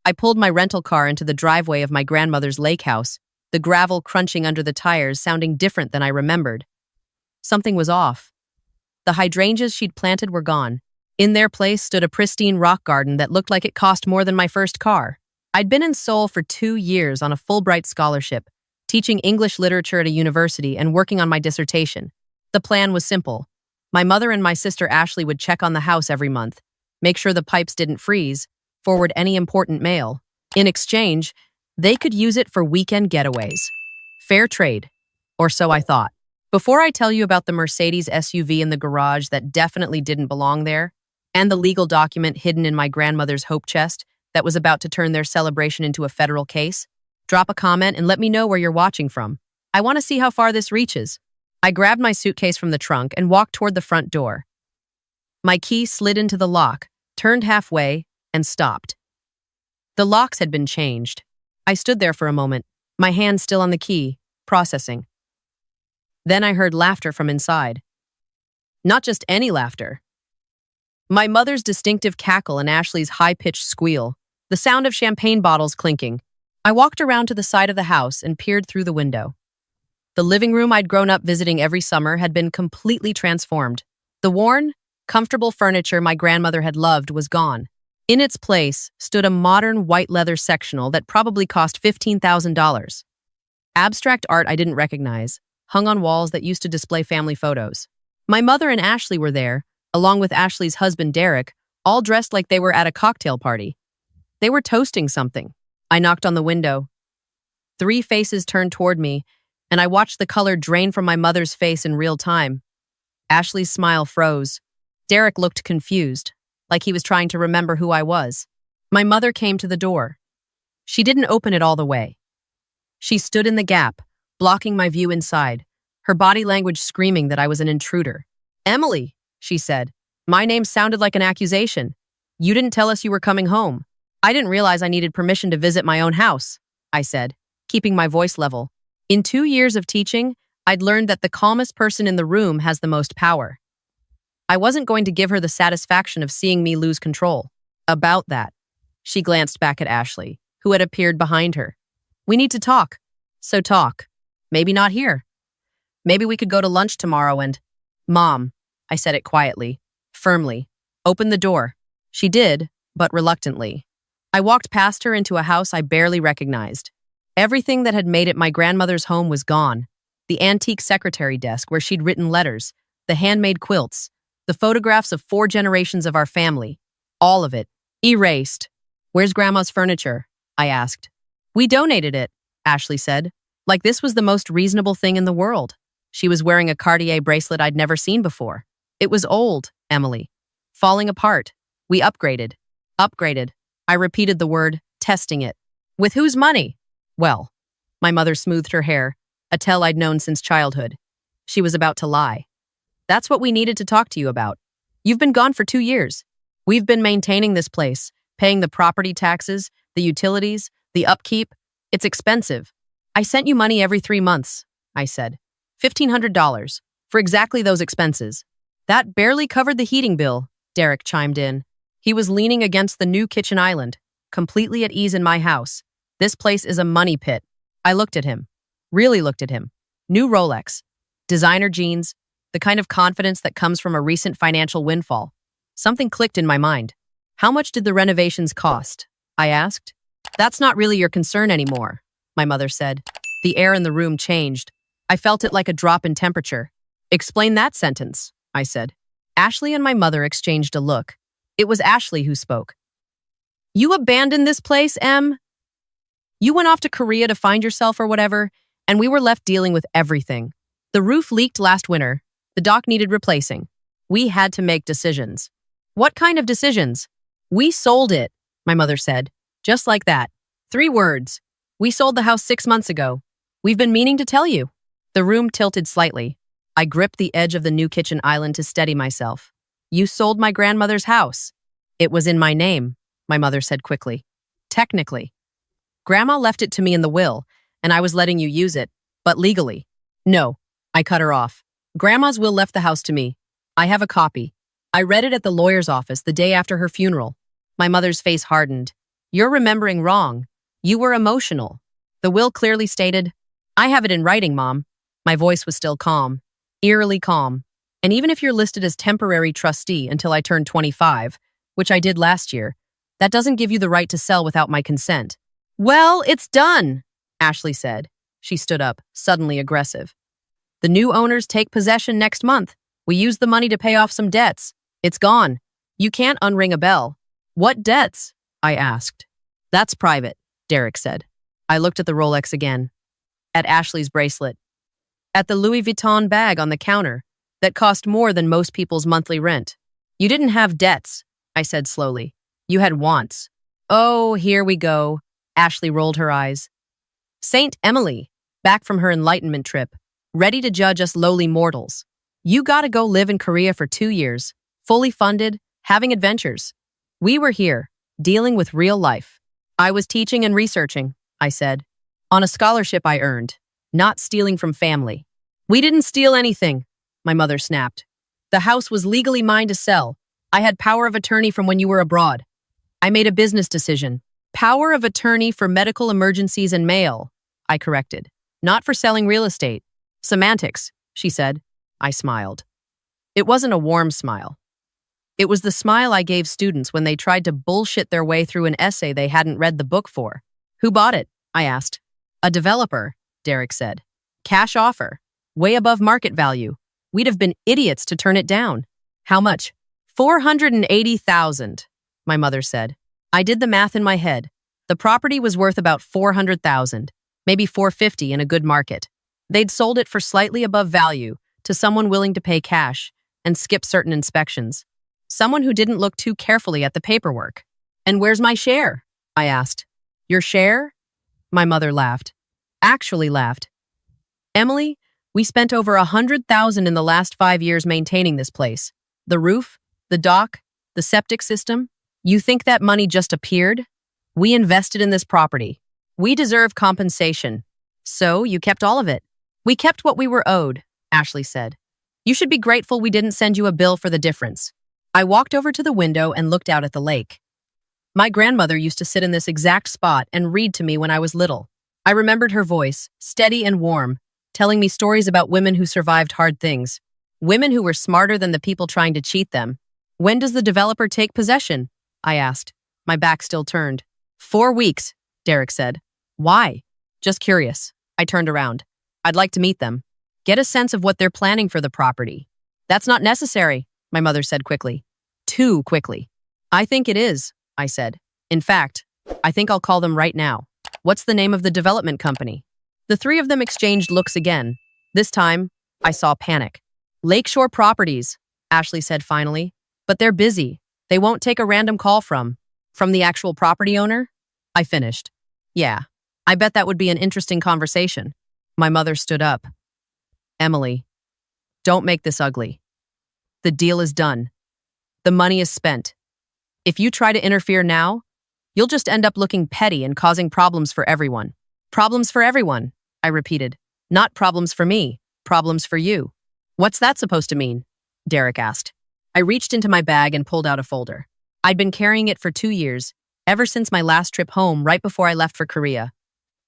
I pulled my rental car into the driveway of my grandmother's lake house, the gravel crunching under the tires sounding different than I remembered. Something was off. The hydrangeas she'd planted were gone. In their place stood a pristine rock garden that looked like it cost more than my first car. I'd been in Seoul for 2 years on a Fulbright scholarship, teaching English literature at a university and working on my dissertation. The plan was simple. My mother and my sister Ashley would check on the house every month, make sure the pipes didn't freeze, forward any important mail. In exchange, they could use it for weekend getaways. Fair trade, or so I thought. Before I tell you about the Mercedes SUV in the garage that definitely didn't belong there, and the legal document hidden in my grandmother's hope chest that was about to turn their celebration into a federal case, drop a comment and let me know where you're watching from. I want to see how far this reaches. I grabbed my suitcase from the trunk and walked toward the front door. My key slid into the lock, turned halfway, and stopped. The locks had been changed. I stood there for a moment, my hand still on the key, processing. Then I heard laughter from inside. Not just any laughter. My mother's distinctive cackle and Ashley's high-pitched squeal, the sound of champagne bottles clinking. I walked around to the side of the house and peered through the window. The living room I'd grown up visiting every summer had been completely transformed. The worn, comfortable furniture my grandmother had loved was gone. In its place stood a modern white leather sectional that probably cost $15,000. Abstract art I didn't recognize, hung on walls that used to display family photos. My mother and Ashley were there, along with Ashley's husband Derek, all dressed like they were at a cocktail party. They were toasting something. I knocked on the window. 3 faces turned toward me, and I watched the color drain from my mother's face in real time. Ashley's smile froze. Derek looked confused, like he was trying to remember who I was. My mother came to the door. She didn't open it all the way. She stood in the gap, blocking my view inside, her body language screaming that I was an intruder. "Emily," she said. "My name sounded like an accusation. You didn't tell us you were coming home." "I didn't realize I needed permission to visit my own house," I said, keeping my voice level. In 2 years of teaching, I'd learned that the calmest person in the room has the most power. I wasn't going to give her the satisfaction of seeing me lose control. About that, she glanced back at Ashley, who had appeared behind her. "We need to talk." "So talk. Maybe not here. Maybe we could go to lunch tomorrow and—" "Mom," I said it quietly, firmly. "Open the door." She did, but reluctantly. I walked past her into a house I barely recognized. Everything that had made it my grandmother's home was gone. The antique secretary desk where she'd written letters, the handmade quilts, the photographs of 4 generations of our family. All of it. Erased. "Where's Grandma's furniture?" I asked. "We donated it," Ashley said, like this was the most reasonable thing in the world. She was wearing a Cartier bracelet I'd never seen before. "It was old, Emily. Falling apart. We upgraded." Upgraded. I repeated the word, testing it. "With whose money?" "Well," my mother smoothed her hair, a tell I'd known since childhood. She was about to lie. "That's what we needed to talk to you about. You've been gone for 2 years. We've been maintaining this place, paying the property taxes, the utilities, the upkeep. It's expensive. I sent you money every 3 months," I said. $1,500 for exactly those expenses. "That barely covered the heating bill," Derek chimed in. He was leaning against the new kitchen island, completely at ease in my house. "This place is a money pit." I looked at him. Really looked at him. New Rolex. Designer jeans. The kind of confidence that comes from a recent financial windfall. Something clicked in my mind. "How much did the renovations cost?" I asked. "That's not really your concern anymore," my mother said. The air in the room changed. I felt it like a drop in temperature. "Explain that sentence," I said. Ashley and my mother exchanged a look. It was Ashley who spoke. "You abandoned this place, Em? You went off to Korea to find yourself or whatever, and we were left dealing with everything. The roof leaked last winter. The dock needed replacing. We had to make decisions." "What kind of decisions?" "We sold it," my mother said. Just like that. 3 words. "We sold the house 6 months ago. We've been meaning to tell you." The room tilted slightly. I gripped the edge of the new kitchen island to steady myself. "You sold my grandmother's house." "It was in my name," my mother said quickly. "Technically. Grandma left it to me in the will, and I was letting you use it, but legally." "No," I cut her off. "Grandma's will left the house to me. I have a copy. I read it at the lawyer's office the day after her funeral." My mother's face hardened. You're remembering wrong. You were emotional. The will clearly stated, I have it in writing, Mom. My voice was still calm, eerily calm. And even if you're listed as temporary trustee until I turn 25, which I did last year, that doesn't give you the right to sell without my consent. Well, it's done, Ashley said. She stood up, suddenly aggressive. The new owners take possession next month. We used the money to pay off some debts. It's gone. You can't unring a bell. What debts? I asked. That's private, Derek said. I looked at the Rolex again. At Ashley's bracelet. At the Louis Vuitton bag on the counter that cost more than most people's monthly rent. You didn't have debts, I said slowly. You had wants. Oh, here we go. Ashley rolled her eyes. Saint Emily, back from her enlightenment trip, ready to judge us lowly mortals. You gotta go live in Korea for 2 years, fully funded, having adventures. We were here, dealing with real life. I was teaching and researching, I said, on a scholarship I earned, not stealing from family. We didn't steal anything, my mother snapped. The house was legally mine to sell. I had power of attorney from when you were abroad. I made a business decision. Power of attorney for medical emergencies and mail, I corrected. Not for selling real estate. Semantics, she said. I smiled. It wasn't a warm smile. It was the smile I gave students when they tried to bullshit their way through an essay they hadn't read the book for. Who bought it? I asked. A developer, Derek said. Cash offer. Way above market value. We'd have been idiots to turn it down. How much? $480,000, my mother said. I did the math in my head. The property was worth about $400,000, maybe $450 in a good market. They'd sold it for slightly above value to someone willing to pay cash and skip certain inspections. Someone who didn't look too carefully at the paperwork. And where's my share? I asked. Your share? My mother laughed. Actually laughed. Emily, we spent over $100,000 in the last 5 years maintaining this place. The roof, the dock, the septic system. You think that money just appeared? We invested in this property. We deserve compensation. So you kept all of it. We kept what we were owed, Ashley said. You should be grateful we didn't send you a bill for the difference. I walked over to the window and looked out at the lake. My grandmother used to sit in this exact spot and read to me when I was little. I remembered her voice, steady and warm, telling me stories about women who survived hard things. Women who were smarter than the people trying to cheat them. When does the developer take possession? I asked, my back still turned. 4 weeks, Derek said. Why? Just curious. I turned around. I'd like to meet them. Get a sense of what they're planning for the property. That's not necessary, my mother said quickly. Too quickly. I think it is, I said. In fact, I think I'll call them right now. What's the name of the development company? The three of them exchanged looks again. This time, I saw panic. Lakeshore Properties, Ashley said finally. But they're busy. They won't take a random call from the actual property owner? I finished. Yeah, I bet that would be an interesting conversation. My mother stood up. Emily, don't make this ugly. The deal is done. The money is spent. If you try to interfere now, you'll just end up looking petty and causing problems for everyone. Problems for everyone, I repeated. Not problems for me, problems for you. What's that supposed to mean? Derek asked. I reached into my bag and pulled out a folder. I'd been carrying it for 2 years, ever since my last trip home right before I left for Korea.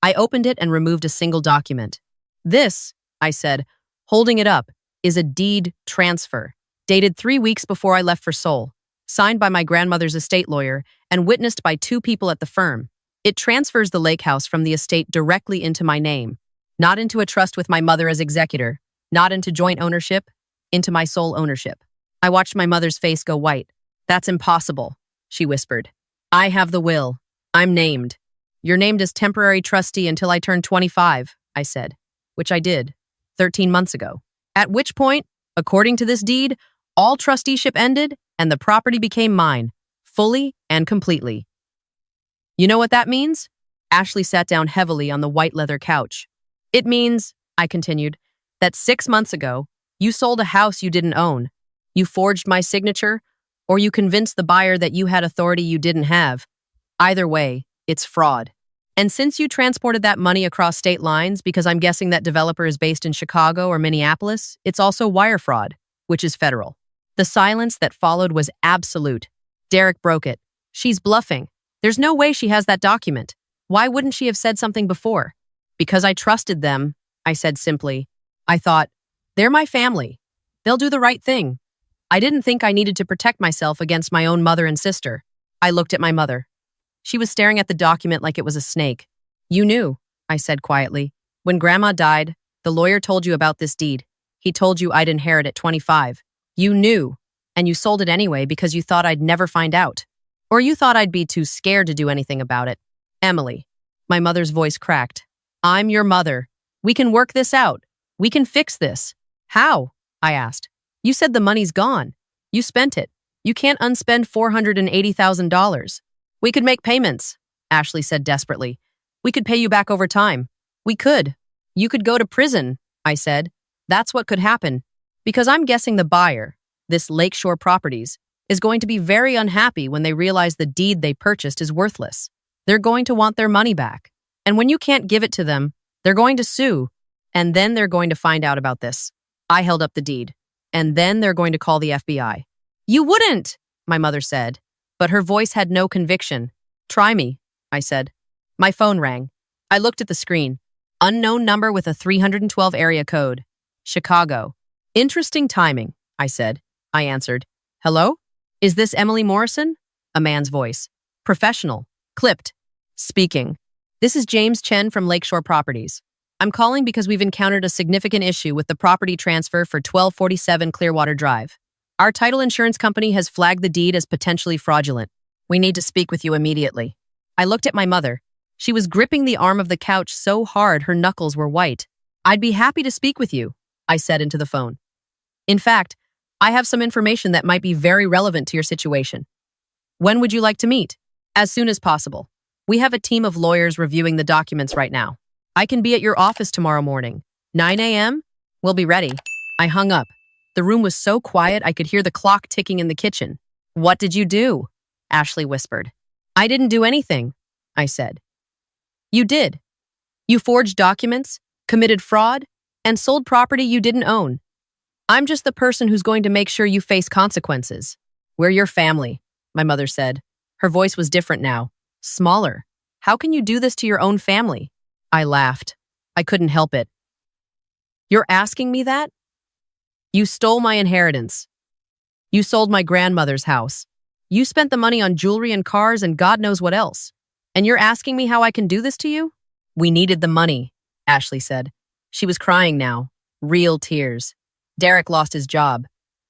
I opened it and removed a single document. This, I said, holding it up, is a deed transfer, dated 3 weeks before I left for Seoul, signed by my grandmother's estate lawyer and witnessed by 2 people at the firm. It transfers the lake house from the estate directly into my name, not into a trust with my mother as executor, not into joint ownership, into my sole ownership. I watched my mother's face go white. That's impossible, she whispered. I have the will. I'm named. You're named as temporary trustee until I turn 25, I said, which I did, 13 months ago. At which point, according to this deed, all trusteeship ended and the property became mine, fully and completely. You know what that means? Ashley sat down heavily on the white leather couch. It means, I continued, that 6 months ago, you sold a house you didn't own. You forged my signature, or you convinced the buyer that you had authority you didn't have. Either way, it's fraud. And since you transported that money across state lines, because I'm guessing that developer is based in Chicago or Minneapolis, it's also wire fraud, which is federal. The silence that followed was absolute. Derek broke it. She's bluffing. There's no way she has that document. Why wouldn't she have said something before? Because I trusted them, I said simply. I thought, they're my family. They'll do the right thing. I didn't think I needed to protect myself against my own mother and sister. I looked at my mother. She was staring at the document like it was a snake. You knew, I said quietly. When Grandma died, the lawyer told you about this deed. He told you I'd inherit at 25. You knew, and you sold it anyway because you thought I'd never find out. Or you thought I'd be too scared to do anything about it. Emily, my mother's voice cracked. I'm your mother. We can work this out. We can fix this. How? I asked. You said the money's gone. You spent it. You can't unspend $480,000. We could make payments, Ashley said desperately. We could pay you back over time. We could. You could go to prison, I said. That's what could happen. Because I'm guessing the buyer, this Lakeshore Properties, is going to be very unhappy when they realize the deed they purchased is worthless. They're going to want their money back. And when you can't give it to them, they're going to sue. And then they're going to find out about this. I held up the deed. And then they're going to call the FBI. You wouldn't, my mother said. But her voice had no conviction. Try me, I said. My phone rang. I looked at the screen. Unknown number with a 312 area code. Chicago. Interesting timing, I said. I answered. Hello? Is this Emily Morrison? A man's voice. Professional. Clipped. Speaking. This is James Chen from Lakeshore Properties. I'm calling because we've encountered a significant issue with the property transfer for 1247 Clearwater Drive. Our title insurance company has flagged the deed as potentially fraudulent. We need to speak with you immediately. I looked at my mother. She was gripping the arm of the couch so hard her knuckles were white. I'd be happy to speak with you, I said into the phone. In fact, I have some information that might be very relevant to your situation. When would you like to meet? As soon as possible. We have a team of lawyers reviewing the documents right now. I can be at your office tomorrow morning. 9 a.m.? We'll be ready. I hung up. The room was so quiet I could hear the clock ticking in the kitchen. What did you do? Ashley whispered. I didn't do anything, I said. You did. You forged documents, committed fraud, and sold property you didn't own. I'm just the person who's going to make sure you face consequences. We're your family, my mother said. Her voice was different now, smaller. How can you do this to your own family? I laughed. I couldn't help it. You're asking me that? You stole my inheritance. You sold my grandmother's house. You spent the money on jewelry and cars and God knows what else. And you're asking me how I can do this to you? We needed the money, Ashley said. She was crying now, real tears. Derek lost his job.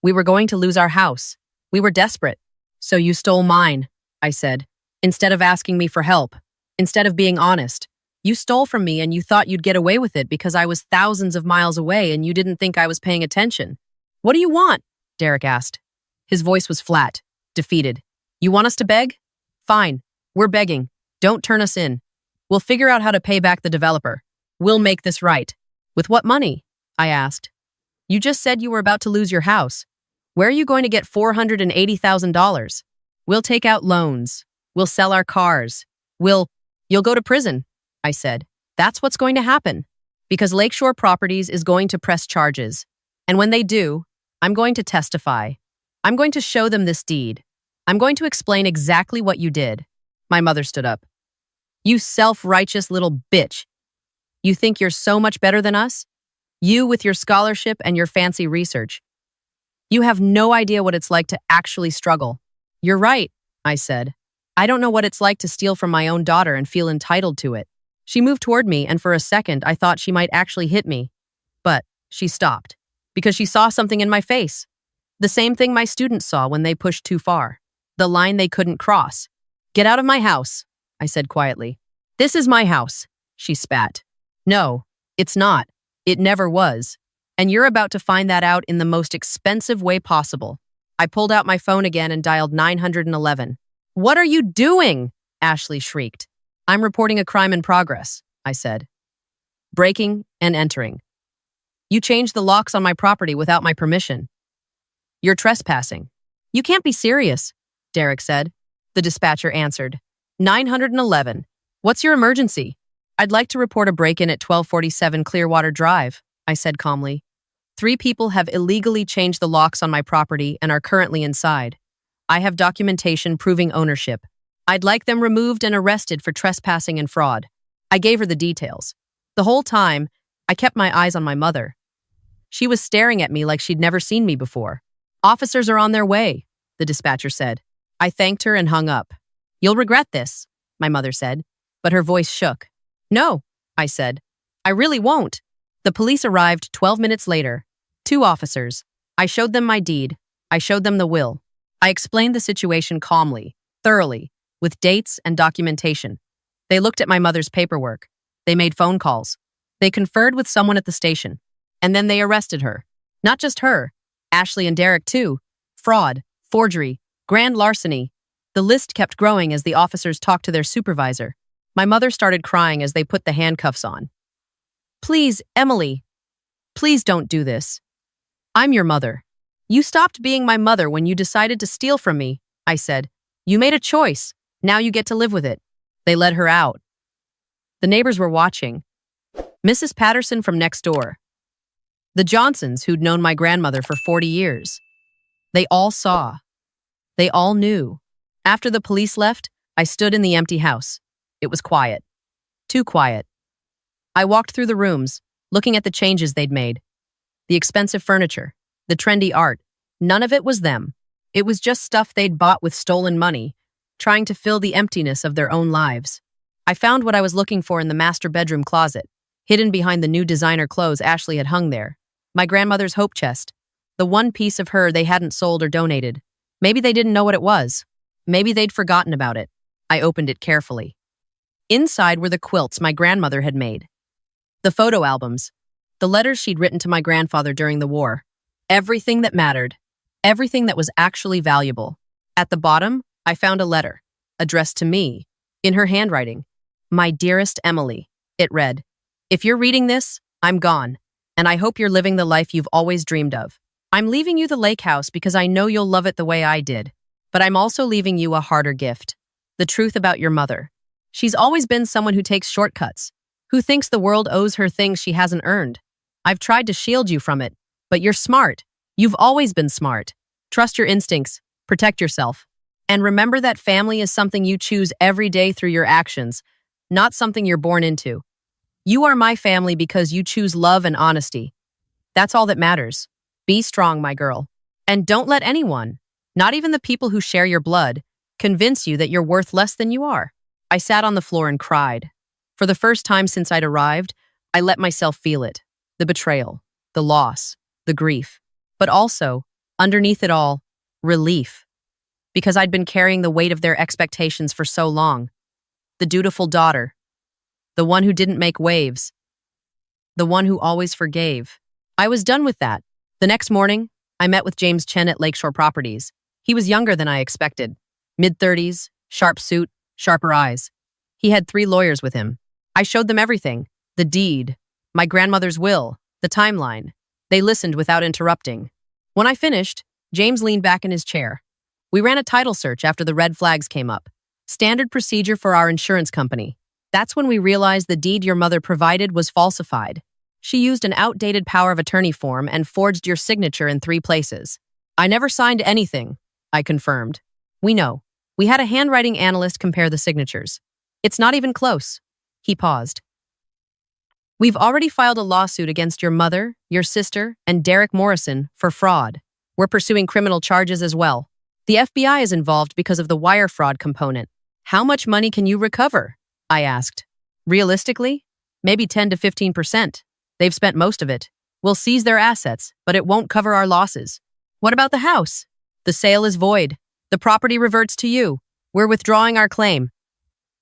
We were going to lose our house. We were desperate. So you stole mine, I said. Instead of asking me for help, instead of being honest, you stole from me and you thought you'd get away with it because I was thousands of miles away and you didn't think I was paying attention. What do you want? Derek asked. His voice was flat, defeated. You want us to beg? Fine. We're begging. Don't turn us in. We'll figure out how to pay back the developer. We'll make this right. With what money? I asked. You just said you were about to lose your house. Where are you going to get $480,000? We'll take out loans. We'll sell our cars. You'll go to prison, I said. That's what's going to happen. Because Lakeshore Properties is going to press charges. And when they do, I'm going to testify. I'm going to show them this deed. I'm going to explain exactly what you did. My mother stood up. You self-righteous little bitch. You think you're so much better than us? You with your scholarship and your fancy research. You have no idea what it's like to actually struggle. You're right, I said. I don't know what it's like to steal from my own daughter and feel entitled to it. She moved toward me, and for a second, I thought she might actually hit me. But she stopped, because she saw something in my face. The same thing my students saw when they pushed too far. The line they couldn't cross. Get out of my house, I said quietly. This is my house, she spat. No, it's not. It never was. And you're about to find that out in the most expensive way possible. I pulled out my phone again and dialed 911. What are you doing? Ashley shrieked. I'm reporting a crime in progress, I said. Breaking and entering. You changed the locks on my property without my permission. You're trespassing. You can't be serious, Derek said. The dispatcher answered. 911. What's your emergency? I'd like to report a break-in at 1247 Clearwater Drive, I said calmly. 3 people have illegally changed the locks on my property and are currently inside. I have documentation proving ownership. I'd like them removed and arrested for trespassing and fraud. I gave her the details. The whole time, I kept my eyes on my mother. She was staring at me like she'd never seen me before. Officers are on their way, the dispatcher said. I thanked her and hung up. You'll regret this, my mother said, but her voice shook. No, I said. I really won't. The police arrived 12 minutes later. 2 officers. I showed them my deed. I showed them the will. I explained the situation calmly, thoroughly, with dates and documentation. They looked at my mother's paperwork. They made phone calls. They conferred with someone at the station. And then they arrested her. Not just her. Ashley and Derek, too. Fraud, forgery, grand larceny. The list kept growing as the officers talked to their supervisor. My mother started crying as they put the handcuffs on. Please, Emily. Please don't do this. I'm your mother. You stopped being my mother when you decided to steal from me, I said. You made a choice. Now you get to live with it. They let her out. The neighbors were watching. Mrs. Patterson from next door. The Johnsons, who'd known my grandmother for 40 years. They all saw. They all knew. After the police left, I stood in the empty house. It was quiet. Too quiet. I walked through the rooms, looking at the changes they'd made. The expensive furniture, the trendy art. None of it was them. It was just stuff they'd bought with stolen money, trying to fill the emptiness of their own lives. I found what I was looking for in the master bedroom closet, hidden behind the new designer clothes Ashley had hung there. My grandmother's hope chest. The one piece of her they hadn't sold or donated. Maybe they didn't know what it was. Maybe they'd forgotten about it. I opened it carefully. Inside were the quilts my grandmother had made. The photo albums. The letters she'd written to my grandfather during the war. Everything that mattered. Everything that was actually valuable. At the bottom, I found a letter, addressed to me, in her handwriting. My dearest Emily, it read. If you're reading this, I'm gone, and I hope you're living the life you've always dreamed of. I'm leaving you the lake house because I know you'll love it the way I did, but I'm also leaving you a harder gift. The truth about your mother. She's always been someone who takes shortcuts, who thinks the world owes her things she hasn't earned. I've tried to shield you from it, but you're smart. You've always been smart. Trust your instincts, protect yourself, and remember that family is something you choose every day through your actions, not something you're born into. You are my family because you choose love and honesty. That's all that matters. Be strong, my girl. And don't let anyone, not even the people who share your blood, convince you that you're worth less than you are. I sat on the floor and cried. For the first time since I'd arrived, I let myself feel it. The betrayal, the loss, the grief. But also, underneath it all, relief. Because I'd been carrying the weight of their expectations for so long. The dutiful daughter. The one who didn't make waves. The one who always forgave. I was done with that. The next morning, I met with James Chen at Lakeshore Properties. He was younger than I expected. Mid-30s, sharp suit, sharper eyes. He had 3 lawyers with him. I showed them everything. The deed, my grandmother's will, the timeline. They listened without interrupting. When I finished, James leaned back in his chair. We ran a title search after the red flags came up. Standard procedure for our insurance company. That's when we realized the deed your mother provided was falsified. She used an outdated power of attorney form and forged your signature in 3 places. I never signed anything, I confirmed. We know. We had a handwriting analyst compare the signatures. It's not even close. He paused. We've already filed a lawsuit against your mother, your sister, and Derek Morrison for fraud. We're pursuing criminal charges as well. The FBI is involved because of the wire fraud component. How much money can you recover? I asked. Realistically, maybe 10 to 15%. They've spent most of it. We'll seize their assets, but it won't cover our losses. What about the house? The sale is void. The property reverts to you. We're withdrawing our claim.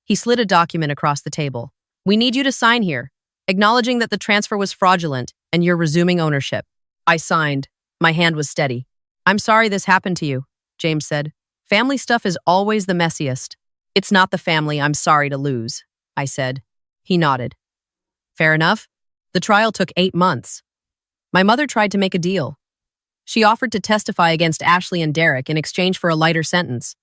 He slid a document across the table. We need you to sign here, acknowledging that the transfer was fraudulent and you're resuming ownership. I signed. My hand was steady. I'm sorry this happened to you, James said. Family stuff is always the messiest. It's not the family I'm sorry to lose, I said. He nodded. Fair enough. The trial took 8 months. My mother tried to make a deal. She offered to testify against Ashley and Derek in exchange for a lighter sentence.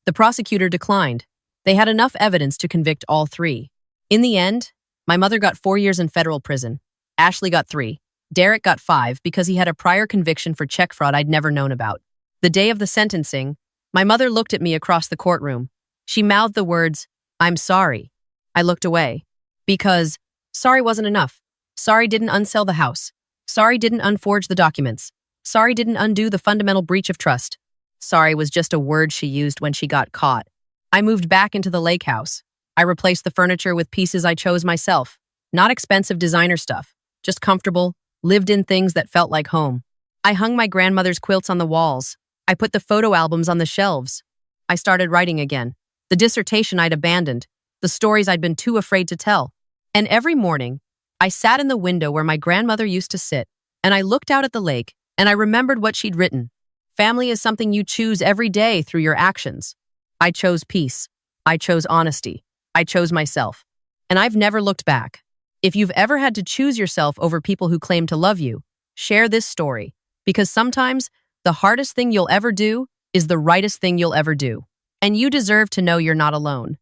The prosecutor declined. They had enough evidence to convict all 3. In the end, my mother got 4 years in federal prison. Ashley got 3. Derek got 5 because he had a prior conviction for check fraud I'd never known about. The day of the sentencing, my mother looked at me across the courtroom. She mouthed the words, "I'm sorry." I looked away. Because sorry wasn't enough. Sorry didn't unsell the house. Sorry didn't unforge the documents. Sorry didn't undo the fundamental breach of trust. Sorry was just a word she used when she got caught. I moved back into the lake house. I replaced the furniture with pieces I chose myself. Not expensive designer stuff, just comfortable, lived-in things that felt like home. I hung my grandmother's quilts on the walls. I put the photo albums on the shelves. I started writing again. The dissertation I'd abandoned, the stories I'd been too afraid to tell. And every morning, I sat in the window where my grandmother used to sit, and I looked out at the lake, and I remembered what she'd written. Family is something you choose every day through your actions. I chose peace. I chose honesty. I chose myself. And I've never looked back. If you've ever had to choose yourself over people who claim to love you, share this story. Because sometimes the hardest thing you'll ever do is the rightest thing you'll ever do. And you deserve to know you're not alone.